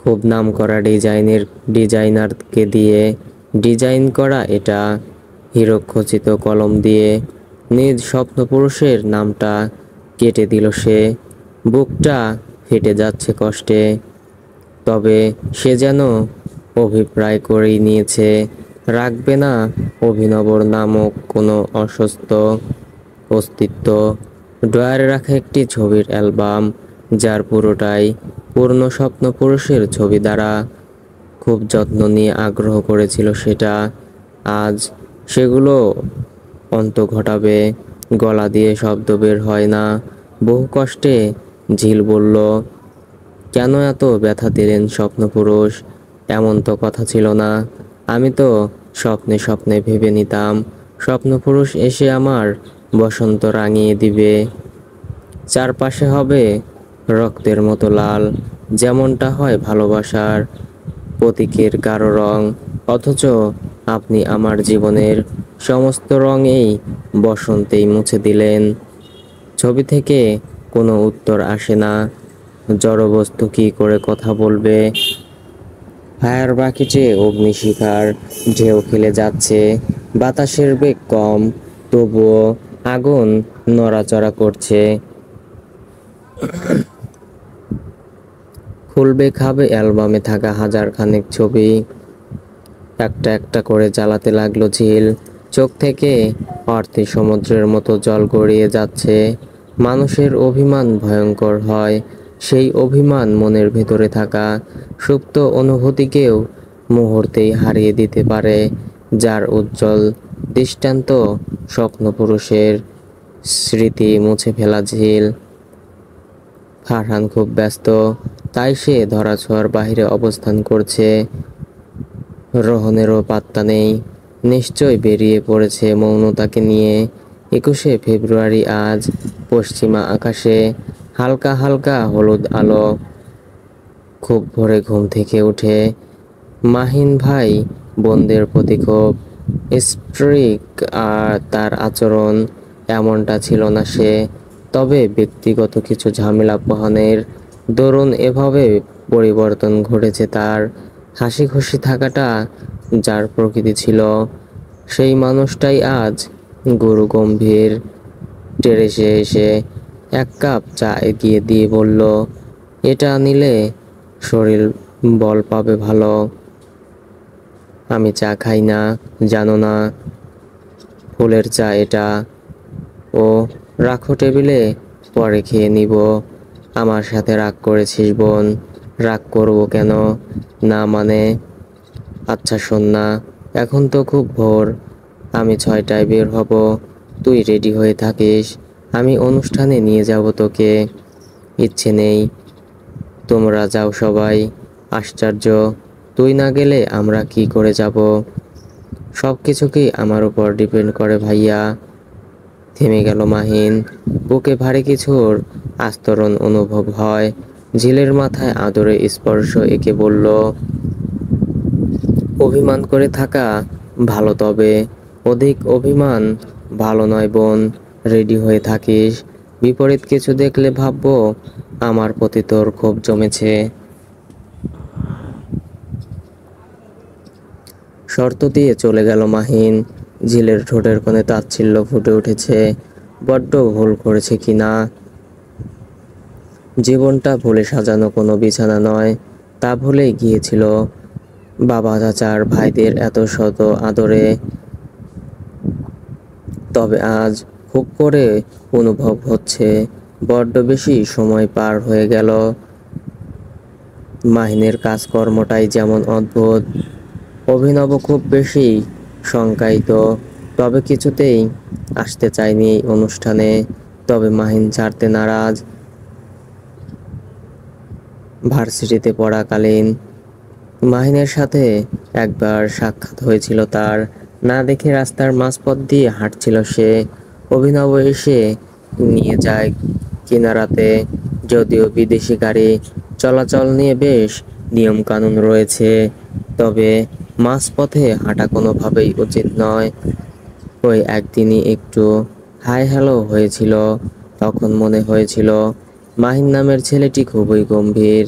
খুব নামকরা ডিজাইনারকে দিয়ে ডিজাইন করা এটা। হীরকখচিত কলম দিয়ে নিজ স্বপ্নপুরুষের নামটা কেটে দিল সে। বুকটা ফেটে যাচ্ছে কষ্টে, তবে সে যেন অভিপ্রায় করেই নিয়েছে, রাখবে না অভিনবর নামক কোনো অসুস্থ অস্তিত্ব। ড্রয়ারে রাখা একটি ছবির অ্যালবাম, যার পুরোটাই পূর্ণ স্বপ্নপুরুষের ছবি দ্বারা। খুব যত্ন নিয়ে আগ্রহ করেছিল সেটা। আজ সেগুলো অন্ত ঘটাবে। গলা দিয়ে শব্দ বের হয় না। বহু কষ্টে ঝিল বলল, কেন এত ব্যথা দিলেন স্বপ্নপুরুষ? এমন তো কথা ছিল না। আমি তো স্বপ্নে স্বপ্নে ভেবে নিতাম স্বপ্নপুরুষ এসে আমার বসন্ত রাঙিয়ে দিবে। চারপাশে হবে রক্তের মতো লাল, যেমনটা হয় ভালোবাসার প্রতীকের গাঢ় রং। অথচ আপনি আমার জীবনের সমস্ত রং এই বসন্তেই মুছে দিলেন। ছবি থেকে কোনো উত্তর আসে না। জড়বস্তু কি করে কথা বলবে? ফায়ার বাকিটে অগ্নিশিখার ঢেউ খেলে যাচ্ছে। বাতাসের বেগ কম, তবুও আগুন নড়াচড়া করছে। খুলবে খাবে অ্যালবামে থাকা হাজার খানেক ছবি। একটা একটা করে জ্বালাতে লাগলো ঝিল। চোখ থেকে অর্থে সমুদ্রের মতো জল গড়িয়ে যাচ্ছে। মানুষের অভিমান ভয়ঙ্কর হয়। সেই অভিমান মনের ভেতরে থাকা সুপ্ত অনুভূতিকেও মুহূর্তেই হারিয়ে দিতে পারে। যার উজ্জ্বল দৃষ্টান্ত স্বপ্নপুরুষের স্মৃতি মুছে ফেলা ঝিল। ফারহান খুব ব্যস্ত, তাই সে ধরাছোঁয়ার বাইরে অবস্থান করছে। রোহনেরও পাত্তা নেই, নিশ্চয় বেরিয়ে পড়েছে মৌনতাকে নিয়ে। 21শে ফেব্রুয়ারি আজ। পশ্চিমা আকাশে হালকা হালকা হলুদ আলো। খুব ভোরে ঘুম থেকে উঠে মাহিন ভাই বোনদের প্রতি খুব স্ট্রিক্ট, আর তার আচরণ এমনটা ছিল না সে। তবে ব্যক্তিগত কিছু ঝামেলা পোহানোর দরুন এভাবে পরিবর্তন ঘটেছে তার। হাসি খুশি থাকাটা যার প্রকৃতি ছিল, সেই মানুষটাই আজ গুরু গম্ভীর। টেরেসে এসে এক কাপ চা এগিয়ে দিয়ে বলল, এটা নিলে শরীর বল পাবে ভালো। আমি চা খাই না, জানো না? ফুলের চা এটা। ও, রাখো টেবিলে, পরে খেয়ে নিব। আমার সাথে রাগ করেছিস বোন? রাগ করবো কেন? না মানে? আচ্ছা শোন না, এখন তো খুব ভোর, আমি 6টায় বের হব। তুই রেডি হয়ে থাকিস, আমি অনুষ্ঠানে নিয়ে যাব তোকে। ইচ্ছে নেই, তোমরা যাও সবাই। আশ্চর্য, তুই না গেলে আমরা কি করে যাব? সব কিছু কি আমার উপর ডিপেন্ড করে ভাইয়া? থেমে গেল মাহিন। বুকে ভারী কিছুর আস্তরণ অনুভব হয়। ঝিলের মাথায় আদরে স্পর্শ এঁকে বলল, অভিমান করে থাকা ভালো, তবে অধিক অভিমান ভালো নয় বোন। রেডি হয়ে থাকিস, বিপরীত কিছু দেখলে ভাববো আমার প্রতি তোর ক্ষোভ জমেছে। শর্ত দিয়ে চলে গেল মাহিন। ঝিলের ঠোঁটের কোণে তাচ্ছিল্য ফুটে উঠেছে। বড্ড ভুল করেছে কি না? জীবনটা ভুলে সাজানো কোনো বিছানা নয়, তা ভুলেই গিয়েছিল বাবা চাচার ভাইদের এত শত আদরে। তবে আজ খুব করে অনুভব হচ্ছে বড্ড বেশি সময় পার হয়ে গেল। মাহিনের কাজকর্মটাই যেমন অদ্ভুত। অভিনব খুব বেশি শঙ্কায়িত, তবে কিছুতেই আসতে চায়নি এই অনুষ্ঠানে। তবে মাহিন ছাড়তে নারাজ। ভার্সিটিতে পড়াকালীন মাহিনের সাথে একবার সাক্ষাৎ হয়েছিল তার। না দেখে রাস্তার মাঝপথ দিয়ে হাঁটছিল সে। অভিনব এসে নিয়ে যায় কিনারাতে। যদিও বিদেশি গাড়ি চলাচল নিয়ে বেশ নিয়মকানুন রয়েছে, তবে মাঝপথে হাঁটা কোনোভাবেই উচিত নয়। ওই একদিনই একটু হাই হ্যালো হয়েছিল। তখন মনে হয়েছিল মাহিন নামের ছেলেটি খুবই গম্ভীর।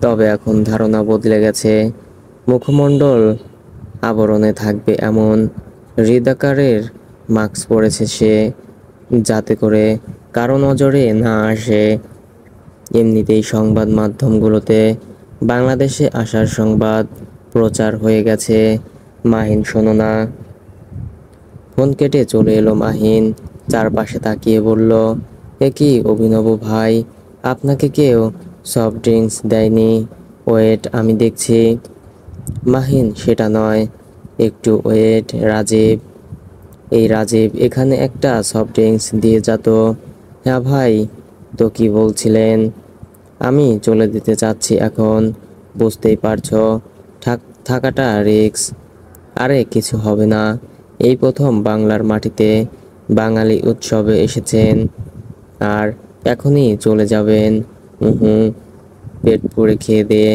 তবে এখন ধারণা বদলে গেছে। মুখমণ্ডল আবরণে থাকবে এমন হৃদাকারের মাস্ক পরেছে সে, যাতে করে কারো নজরে না আসে। এমনিতেই সংবাদ মাধ্যমগুলোতে বাংলাদেশে আসার সংবাদ প্রচার হয়ে গেছে। মাহিন শোনো না। ফোন কেটে চলে এলো মাহিন। চারপাশে তাকিয়ে বলল, এ কি অভিনব ভাই, আপনাকে কেউ সফট ড্রিঙ্কস দেয়নি? ওয়েট, আমি দেখছি। মাহিন, সেটা নয়, একটু ওয়েট। রাজীব, এই রাজীব, এখানে একটা সফট ড্রিঙ্কস দিয়ে যা তো। হ্যাঁ ভাই, তো কি বলছিলেন? আমি চলে যেতে চাচ্ছি এখন, বুঝতেই পারছো থাকাটা রিস্ক। আরে কিছু হবে না, এই প্রথম বাংলার মাটিতে বাঙালি উৎসবে এসেছেন আর এখনই চলে যাবেন? হুম, পেট পুড়ে খেয়ে দিয়ে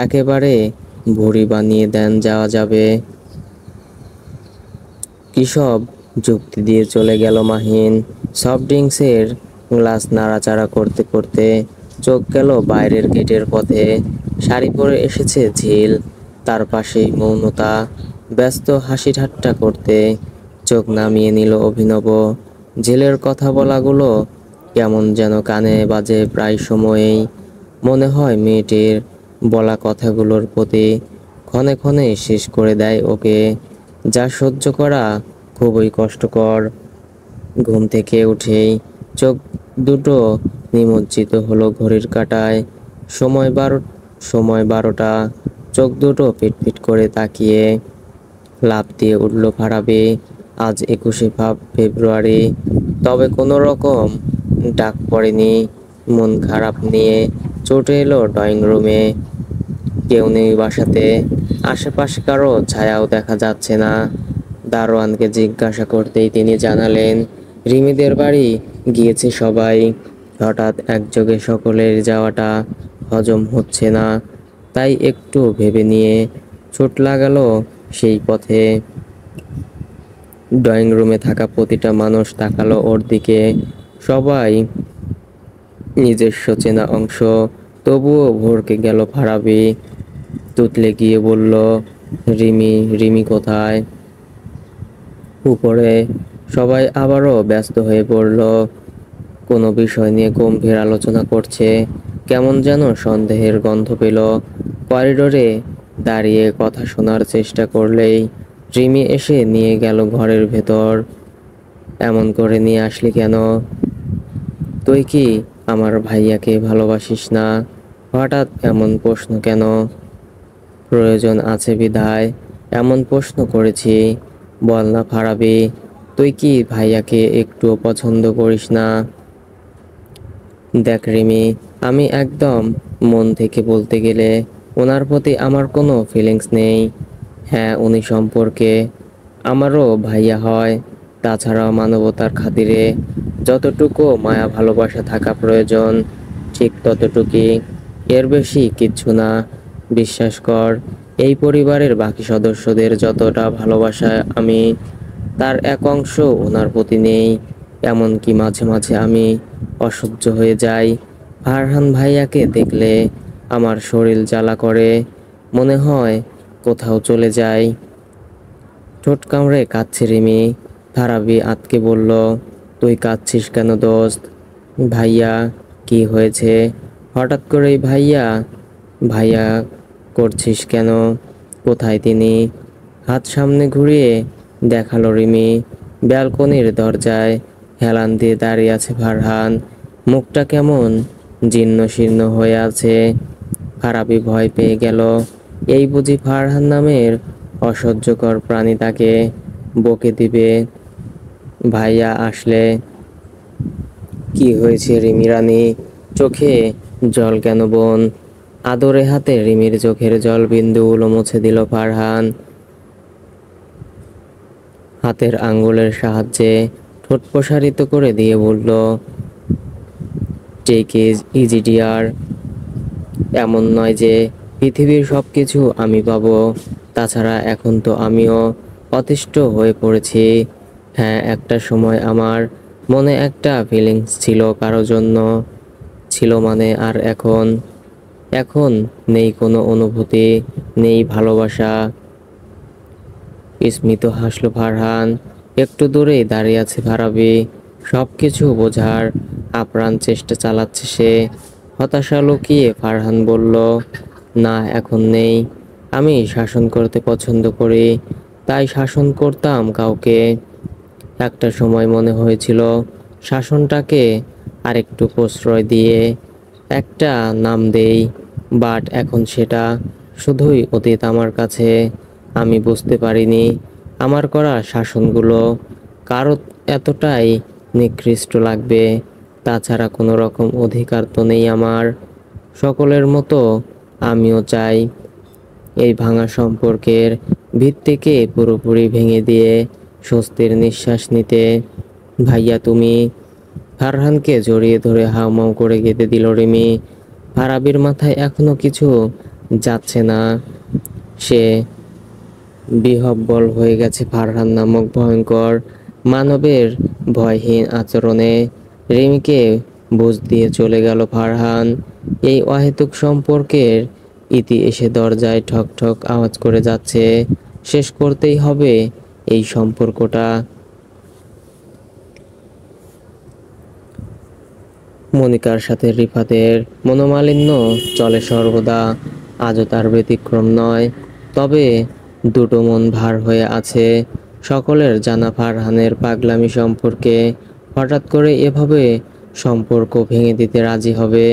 একেবারে ভুঁড়ি বানিয়ে দেন যাওয়া যাবে। কি সব যুক্তি দিয়ে চলে গেল মাহিন। সফট ড্রিঙ্কসের গ্লাস নাড়াচাড়া করতে করতে চোখ গেল বাইরের গেটের পথে। শাড়ি পরে এসেছে ঝিল, তার পাশেই মৌনতা, ব্যস্ত হাসি ঠাট্টা করতে। চোখ নামিয়ে নিল অভিনব। ঝিলের কথা বলাগুলো কেমন যেন কানে বাজে প্রায় সময়েই। মনে হয় মেয়েটির বলা কথাগুলোর প্রতি ক্ষণে ক্ষণে শেষ করে দেয় ওকে, যা সহ্য করা খুবই কষ্টকর। ঘুম থেকে উঠেই চোখ দুটো নিমজ্জিত হলো ঘড়ির কাঁটায়। সময় 12টা। চোখ দুটো পিটপিট করে তাকিয়ে লাফ দিয়ে উঠল ফারাবি। আজ 21শে ফেব্রুয়ারি, তবে কোনো রকম ডাক পড়েনি। মন খারাপ নিয়ে ছুটে এলো ড্রয়িং রুমে। কেউ নেই বাসাতে, আশেপাশে কারো ছায়াও দেখা যাচ্ছে না। দারোয়ানকে জিজ্ঞাসা করতেই তিনি জানালেন, রিমিদের বাড়ি গিয়েছে সবাই। হঠাৎ একযোগে সকলের যাওয়াটা হজম হচ্ছে না, তাই একটু ভেবে নিয়ে ছুট লাগালো সেই পথে। ড্রয়িং রুমে থাকা প্রতিটা মানুষ তাকালো ওর দিকে, সবাই নিজস্ব চেনা অংশ। তবুও ভড়কে গেল ফারাবি। তুতলে গিয়ে বলল, রিমি, রিমি কোথায়? উপরে। সবাই আবারও ব্যস্ত হয়ে পড়ল, কোনো বিষয় নিয়ে গম্ভীর আলোচনা করছে। কেমন যেন সন্দেহের গন্ধ পেল। করিডোরে দাঁড়িয়ে কথা শোনার চেষ্টা করলেই রিমি এসে নিয়ে গেল ঘরের ভেতর। এমন করে নিয়ে আসলি কেন? তুই কি আমার ভাইয়াকে ভালোবাসিস না? হঠাৎ এমন প্রশ্ন কেন? প্রয়োজন আছে বিধায় এমন প্রশ্ন করেছি। বল না ফারাবি, তুই কি ভাইয়াকে একটুও পছন্দ করিস না? দেখ রিমি, আমি একদম মন থেকে বলতে গেলে ওনার প্রতি আমার কোনো ফিলিংস নেই। হ্যাঁ, উনি সম্পর্কে আমারও ভাইয়া হয়। তাছাড়াও মানবতার খাতিরে যতটুকু মায়া ভালোবাসা থাকা প্রয়োজন ঠিক ততটুকুই, এর বেশি কিচ্ছু না। বিশ্বাস কর, এই পরিবারের বাকি সদস্যদের যতটা ভালোবাসা আমি, তার এক অংশ ওনার প্রতি নেই। এমনকি মাঝে মাঝে আমি অসহ্য হয়ে যাই। ফারহান ভাইয়াকে দেখলে আমার শরীর জ্বালা করে, মনে হয় কোথাও চলে যায়। ঠোঁট কামড়ে কাঁদছে রিমি। ফারাবি আতকে বলল, তুই কাঁদছিস কেন দোস্ত? ভাইয়া, কি হয়েছে হঠাৎ করেই ভাইয়া ভাইয়া করছিস কেন? কোথায় তিনি? হাত সামনে ঘুরিয়ে দেখালো রিমি। ব্যালকনির দরজায় হেলান দিয়ে দাঁড়িয়ে আছে ফারহান। মুখটা কেমন জীর্ণ শীর্ণ হয়ে আছে। ফারাবি ভয় পেয়ে গেল। এই বুঝি ফারহান নামের অসহ্যকর প্রাণী তাকে বকে দিবে। ভাইয়া আসলে? কি হয়েছে রিমি রানী? চোখে জল কেন বোন? আদরে হাতে রিমির চোখের জল বিন্দুগুলো মুছে দিল ফারহান। হাতের আঙ্গুলের সাহায্যে ঠোঁট প্রসারিত করে দিয়ে বলল, টেক ইজ ইজি ডিয়ার। এমন নয় যে পৃথিবীর সব কিছু আমি পাবো। তাছাড়া এখন তো আমিও অতিষ্ঠ হয়ে পড়েছি। হ্যাঁ, একটা সময় আমার মনে একটা ফিলিংস ছিল কারো জন্য, ছিল মানে, আর এখন এখন নেই কোনো অনুভূতি, নেই ভালোবাসা। স্মিত হাসলো ফারহান। একটু দূরেই দাঁড়িয়ে আছে ফারাবি। সব কিছু বোঝার আপ্রাণ চেষ্টা চালাচ্ছে সে। হতাশা লুকিয়ে ফারহান বলল, না এখন নেই। আমি শাসন করতে পছন্দ করি, তাই শাসন করতাম কাউকে। একটা সময় মনে হয়েছিল শাসনটাকে আরেকটু প্রশ্রয় দিয়ে একটা নাম দেই, বাট এখন সেটা শুধুই অতীত আমার কাছে। আমি বুঝতে পারিনি আমার করা শাসনগুলো কারো এতটাই নিকৃষ্ট লাগবে। তাছাড়া কোনো রকম অধিকার তো নেই আমার। সকলের মতো আমিও চাই এই ভাঙা সম্পর্কের ভিত্তিকে পুরোপুরি ভেঙে দিয়ে স্বস্তির নিঃশ্বাস নিতে। ভাইয়া তুমি? ফারহানকে জড়িয়ে ধরে হাউমাউ করে কেঁদে দিল রিমি। ফারাবির মাথায় এখনো কিছু যাচ্ছে না। সে বিহ্বল হয়ে গেছে ফারহান নামক ভয়ঙ্কর মানবের ভয়হীন আচরণে। রিমিকে বুঝ দিয়ে চলে গেল ফারহান। এই অহেতুক সম্পর্কের ইতি এসে দরজায় ঠক ঠক আওয়াজ করে যাচ্ছে। শেষ করতেই হবে এই সম্পর্কটা। মনিকার সাথে রিফাতের মনোমালিন্য চলে সর্বদা, আজও তার ব্যতিক্রম নয়। তবে দুটো মন ভার হয়ে আছে। সকলের জানা ফারহানের পাগলামি সম্পর্কে হঠাৎ করে এভাবে সম্পর্ক ভেঙে দিতে রাজি হবে,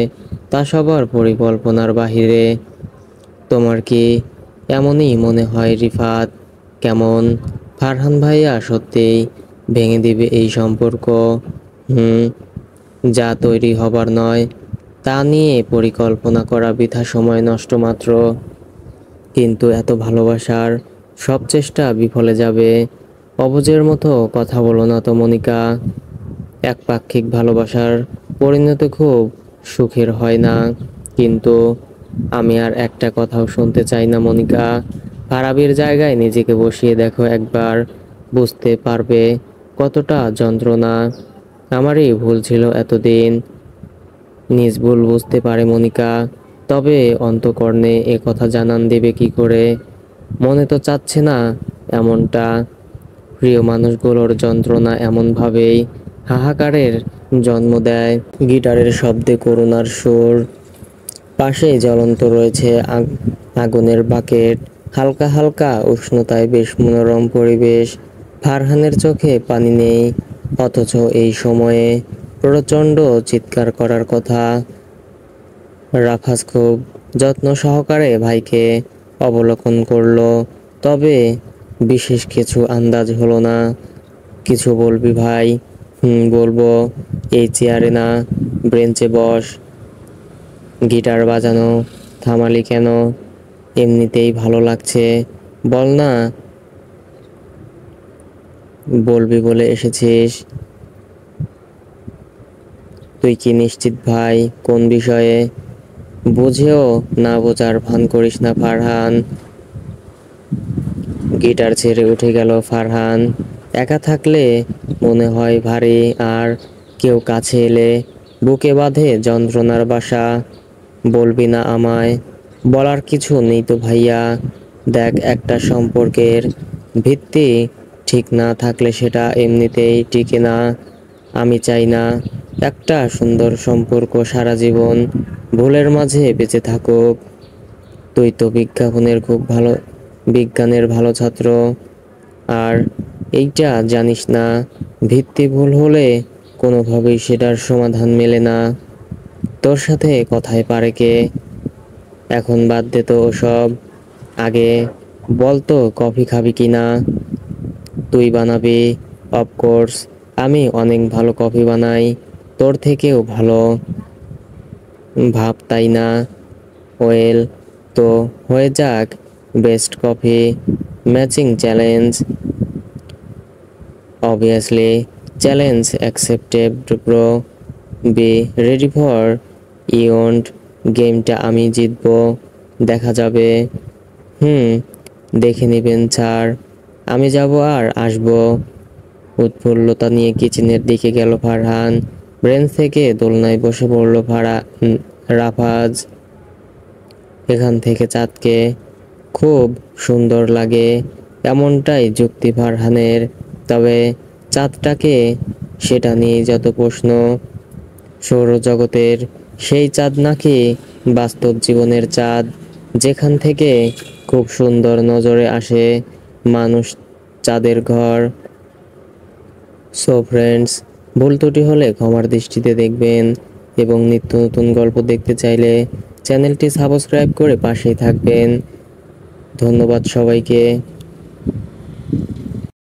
তা সবার পরিকল্পনার বাহিরে। তোমার কি এমনই মনে হয় রিফাত? কেমন ফারহান ভাইয়া সত্যিই ভেঙে দিবে এই সম্পর্ক? হুম, যা তৈরি হবার নয় তা নিয়ে পরিকল্পনা করা বৃথা সময় নষ্ট মাত্র। কিন্তু এত ভালোবাসার সব চেষ্টা বিফলে যাবে। অবুঝের মতো কথা বলো না তো মনিকা। একপাক্ষিক ভালোবাসার পরিণতি খুব সুখের হয় না। কিন্তু আমি আর একটা কথাও শুনতে চাই না মনিকা। ফারাবির জায়গায় নিজেকে বসিয়ে দেখো একবার, বুঝতে পারবে কতটা যন্ত্রণা। আমারই ভুল ছিল এতদিন। নিজ ভুল বুঝতে পারে মনিকা, তবে অন্তঃকরণে এ কথা জানান দেবে কি করে? মনে তো চাচ্ছে না এমনটা। প্রিয় মানুষগুলোর যন্ত্রণা এমনভাবেই হাহাকারের জন্ম দেয়। গিটারের শব্দে করুণার সুর, পাশেই জ্বলন্ত রয়েছে আগুনের বাকেট। হালকা হালকা উষ্ণতায় বেশ মনোরম পরিবেশ। ফারহানের চোখে পানি নেই, অথচ এই সময়ে প্রচণ্ড চিৎকার করার কথা। রাফাজ খুব যত্ন সহকারে ভাইকে অবলোকন করলো, তবে বিশেষ কিছু আন্দাজ হলো না। কিছু বলবি ভাই? বলবো। এই চেয়ারে না, বেঞ্চে বস। গিটার বাজানো থামালি কেন? এমনিতেই ভালো লাগছে, বল না। বলবি বলে এসেছিস? তুই কি নিশ্চিত ভাই কোন বিষয়ে? বুঝেও না বোঝার ভান করিস না ফারহান। গিটার ছেড়ে উঠে গেল ফারহান। একা থাকলে মনে হয় ভারী, আর কেউ কাছে এলে বুকে বাঁধে যন্ত্রণার বাসা। বলবি না আমায়? বলার কিছু নেই তো ভাইয়া। দেখ, একটা সম্পর্কের ভিত্তি ঠিক না থাকলে সেটা এমনিতেই টিকে না। আমি চাই না একটা সুন্দর সম্পর্ক সারা জীবন ভুলের মাঝে বেঁচে থাকুক। তুই তো বিজ্ঞানের ভালো ছাত্র, আর এইটা জানিস না, ভিত্তি ভুল হলে কোনোভাবেই সেটার সমাধান মেলে না। তোর সাথে কথায় পারে কে? এখন বাদ দে তো ওসব। আগে বল তো কফি খাবি কি না? তুই বানাবি? অফকোর্স, আমি অনেক ভালো কফি বানাই, তোর থেকেও ভালো। ভাব তাই না? ওয়েল, তো হয়ে যাক best coffee matching challenge. Obviously, challenge accepted bro. Be ready for event. গেমটা আমি জিতবো, দেখা যাবে। হুম, দেখে নিবেন স্যার। আমি যাব আর আসবো। উৎফুল্লতা নিয়ে কিচেনের দিকে গেল ফারহান। ব্রেঞ্চ থেকে দোলনায় বসে পড়ল রাফাজ। এখান থেকে চাঁদকে খুব সুন্দর লাগে, এমনটাই যুক্তি ফারহানের। তবে চাঁদটাকে, সেটা নিয়ে যত প্রশ্ন। সৌরজগতের সেই চাঁদ নাকি বাস্তব জীবনের চাঁদ, যেখান থেকে খুব সুন্দর নজরে আসে মানুষ, চাঁদের ঘর। সো ফ্রেন্ডস, ভুল ত্রুটি হলে ক্ষমার দৃষ্টিতে দেখবেন, এবং নিত্য নতুন গল্প দেখতে চাইলে চ্যানেলটি সাবস্ক্রাইব করে পাশেই থাকবেন। ধন্যবাদ সবাইকে।